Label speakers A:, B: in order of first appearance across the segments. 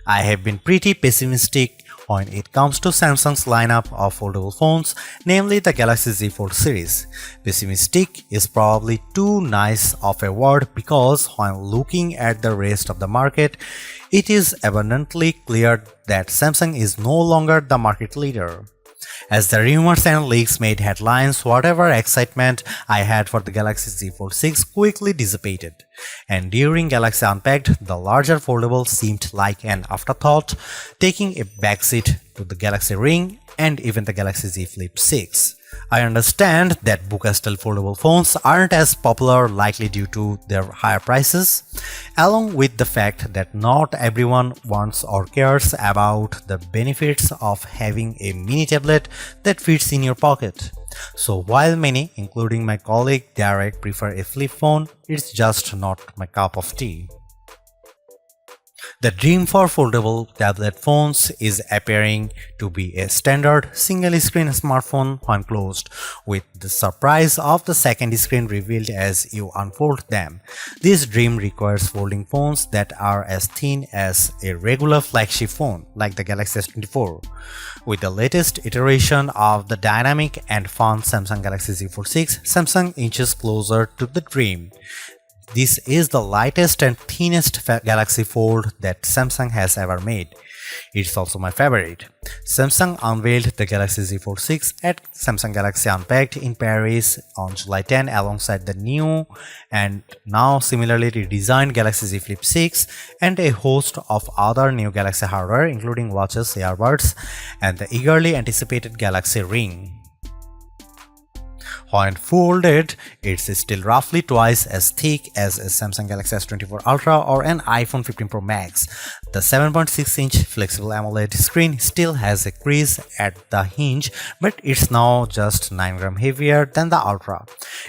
A: I have been pretty pessimistic when it comes to Samsung's lineup of foldable phones, namely the Galaxy Z Fold series. Pessimistic is probably too nice of a word because when looking at the rest of the market, it is abundantly clear that Samsung is no longer the market leader. As the rumors and leaks made headlines, whatever excitement I had for the Galaxy Z Fold 6 quickly dissipated. And during Galaxy Unpacked, the larger foldable seemed like an afterthought, taking a backseat to the Galaxy Ring and even the Galaxy Z Flip 6. I understand that Buca-style foldable phones aren't as popular, likely due to their higher prices, along with the fact that not everyone wants or cares about the benefits of having a mini tablet that fits in your pocket. So while many, including my colleague Derek, prefer a flip phone, it's just not my cup of tea. The dream for foldable tablet phones is appearing to be a standard single-screen smartphone when closed, with the surprise of the second screen revealed as you unfold them. This dream requires folding phones that are as thin as a regular flagship phone, like the Galaxy S24. With the latest iteration of the dynamic and fun Samsung Galaxy Z Fold 6, Samsung inches closer to the dream. This is the lightest and thinnest Galaxy Fold that Samsung has ever made. It's also my favorite. Samsung unveiled the Galaxy Z Fold 6 at Samsung Galaxy Unpacked in Paris on July 10 alongside the new and now similarly redesigned Galaxy Z Flip 6 and a host of other new Galaxy hardware including watches, earbuds, and the eagerly anticipated Galaxy Ring. When folded, it's still roughly twice as thick as a Samsung Galaxy S24 Ultra or an iPhone 15 Pro Max. The 7.6-inch flexible AMOLED screen still has a crease at the hinge, but it's now just 9 grams heavier than the Ultra.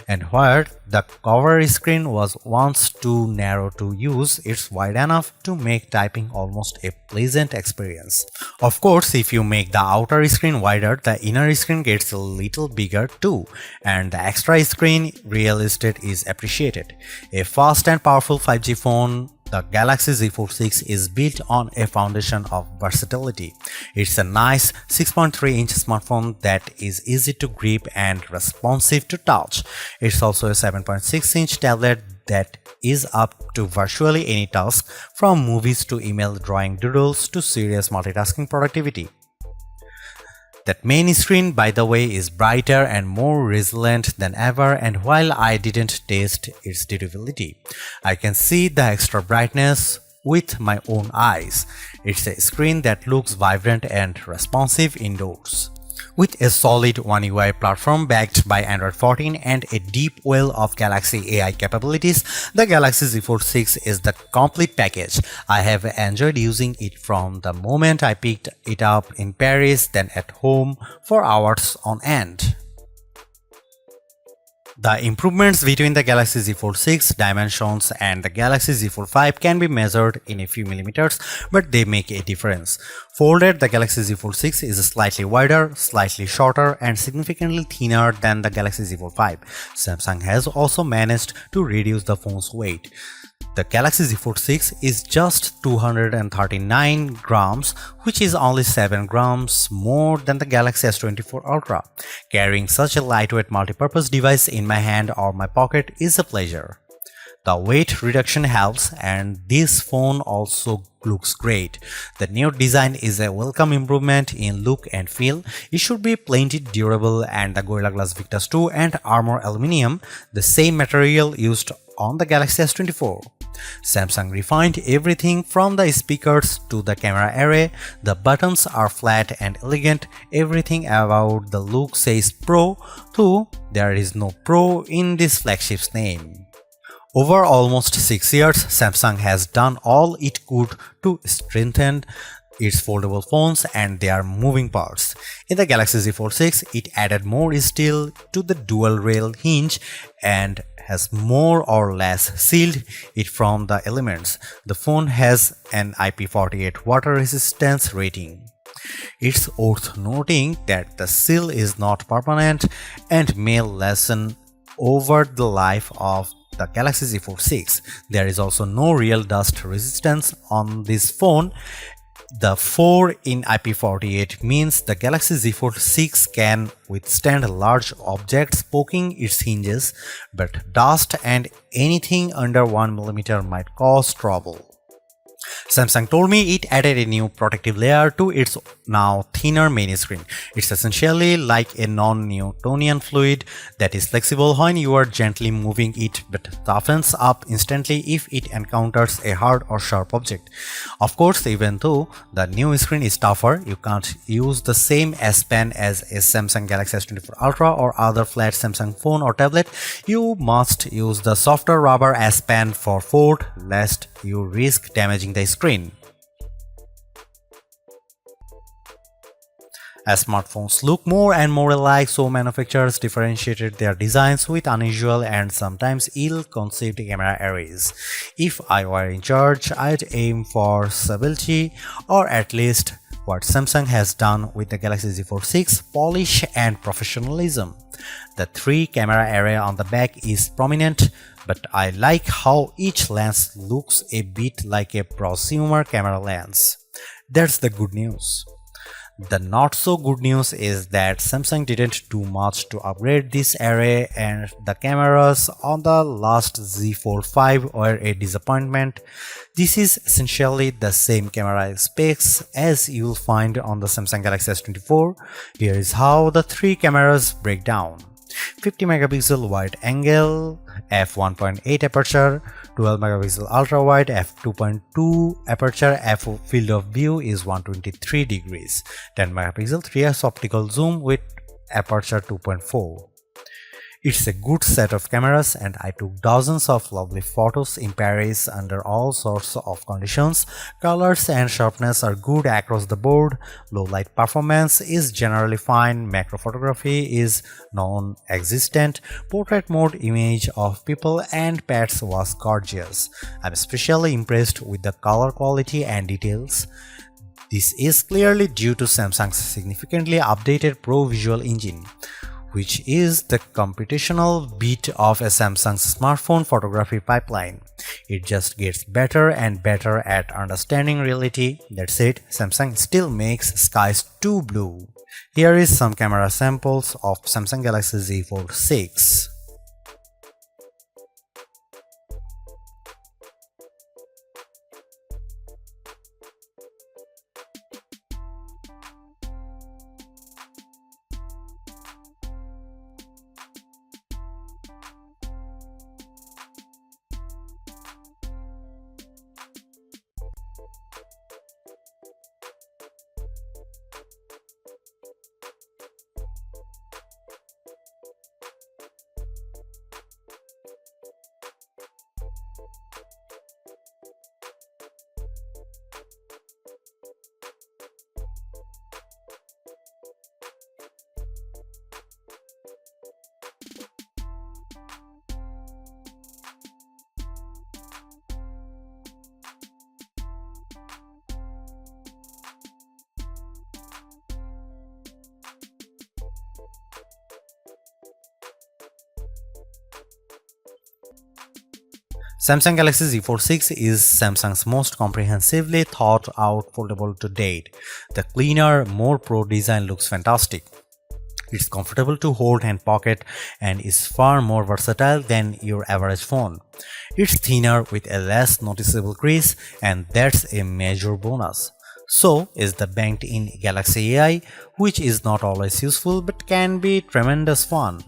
A: And where the cover screen was once too narrow to use, it's wide enough to make typing almost a pleasant experience. Of course, if you make the outer screen wider, the inner screen gets a little bigger too, and the extra screen real estate is appreciated. A fast and powerful 5G phone, the Galaxy Z Fold 6 is built on a foundation of versatility. It's a nice 6.3-inch smartphone that is easy to grip and responsive to touch. It's also a 7.6-inch tablet that is up to virtually any task, from movies to email, drawing doodles to serious multitasking productivity. That main screen, by the way, is brighter and more resilient than ever, and while I didn't test its durability, I can see the extra brightness with my own eyes. It's a screen that looks vibrant and responsive indoors. With a solid One UI platform backed by Android 14 and a deep well of Galaxy AI capabilities, the Galaxy Z Fold 6 is the complete package. I have enjoyed using it from the moment I picked it up in Paris, then at home for hours on end. The improvements between the Galaxy Z Fold 6 dimensions and the Galaxy Z Fold 5 can be measured in a few millimeters, but they make a difference. Folded, the Galaxy Z Fold 6 is slightly wider, slightly shorter, and significantly thinner than the Galaxy Z Fold 5. Samsung has also managed to reduce the phone's weight. The Galaxy Z Fold 6 is just 239 grams, which is only 7 grams more than the Galaxy S24 Ultra. Carrying such a lightweight multipurpose device in my hand or my pocket is a pleasure. The weight reduction helps, and this phone also looks great. The new design is a welcome improvement in look and feel. It should be plenty durable, and the Gorilla Glass Victus 2 and Armor Aluminium, the same material used on the Galaxy S24. Samsung refined everything from the speakers to the camera array. The buttons are flat and elegant. Everything about the look says Pro, though there is no Pro in this flagship's name. Over almost 6 years, Samsung has done all it could to strengthen its foldable phones and their moving parts. In the Galaxy Z Fold 6, it added more steel to the dual rail hinge and has more or less sealed it from the elements. The phone has an IP48 water resistance rating. It's worth noting that the seal is not permanent and may lessen over the life of the Galaxy Z Fold 6. There is also no real dust resistance on this phone, The 4 in IP48 means the Galaxy Z Fold 6 can withstand large objects poking its hinges, but dust and anything under 1 mm might cause trouble. Samsung told me it added a new protective layer to its now thinner main screen. It's essentially like a non-Newtonian fluid that is flexible when you are gently moving it but toughens up instantly if it encounters a hard or sharp object. Of course, even though the new screen is tougher, you can't use the same S Pen as a Samsung Galaxy S24 Ultra or other flat Samsung phone or tablet. You must use the softer rubber S Pen for Fold, lest you risk damaging the screen. As smartphones look more and more alike, so manufacturers differentiated their designs with unusual and sometimes ill-conceived camera arrays. If I were in charge, I'd aim for stability, or at least what Samsung has done with the Galaxy Z Fold 6, polish and professionalism. The 3-camera array on the back is prominent, but I like how each lens looks a bit like a prosumer camera lens. That's the good news. The not so good news is that Samsung didn't do much to upgrade this array, and the cameras on the last Z Fold 5 were a disappointment. This is essentially the same camera specs as you'll find on the Samsung Galaxy S24. Here is how the 3 cameras break down. 50 megapixel wide angle, f1.8 aperture, 12 megapixel ultra wide, f2.2 aperture, f field of view is 123 degrees, 10 megapixel 3x optical zoom with aperture 2.4. It's a good set of cameras, and I took dozens of lovely photos in Paris under all sorts of conditions. Colors and sharpness are good across the board, low light performance is generally fine, macro photography is non-existent, portrait mode image of people and pets was gorgeous. I'm especially impressed with the color quality and details. This is clearly due to Samsung's significantly updated Pro Visual Engine, which is the computational bit of a Samsung's smartphone photography pipeline. It just gets better and better at understanding reality. That said, Samsung still makes skies too blue. Here is some camera samples of Samsung Galaxy Z Fold 6. Samsung Galaxy Z Fold 6 is Samsung's most comprehensively thought out foldable to date. The cleaner, more pro design looks fantastic. It's comfortable to hold and pocket and is far more versatile than your average phone. It's thinner with a less noticeable crease, and that's a major bonus. So is the banked-in Galaxy AI, which is not always useful but can be tremendous fun.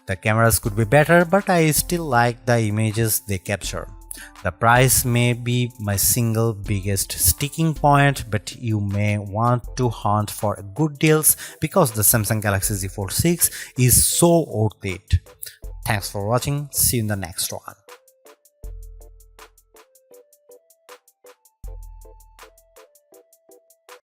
A: The cameras could be better, but I still like the images they capture. The price may be my single biggest sticking point, but you may want to hunt for good deals because the Samsung Galaxy Z Fold 6 is so worth it. Thanks for watching. See you in the next one.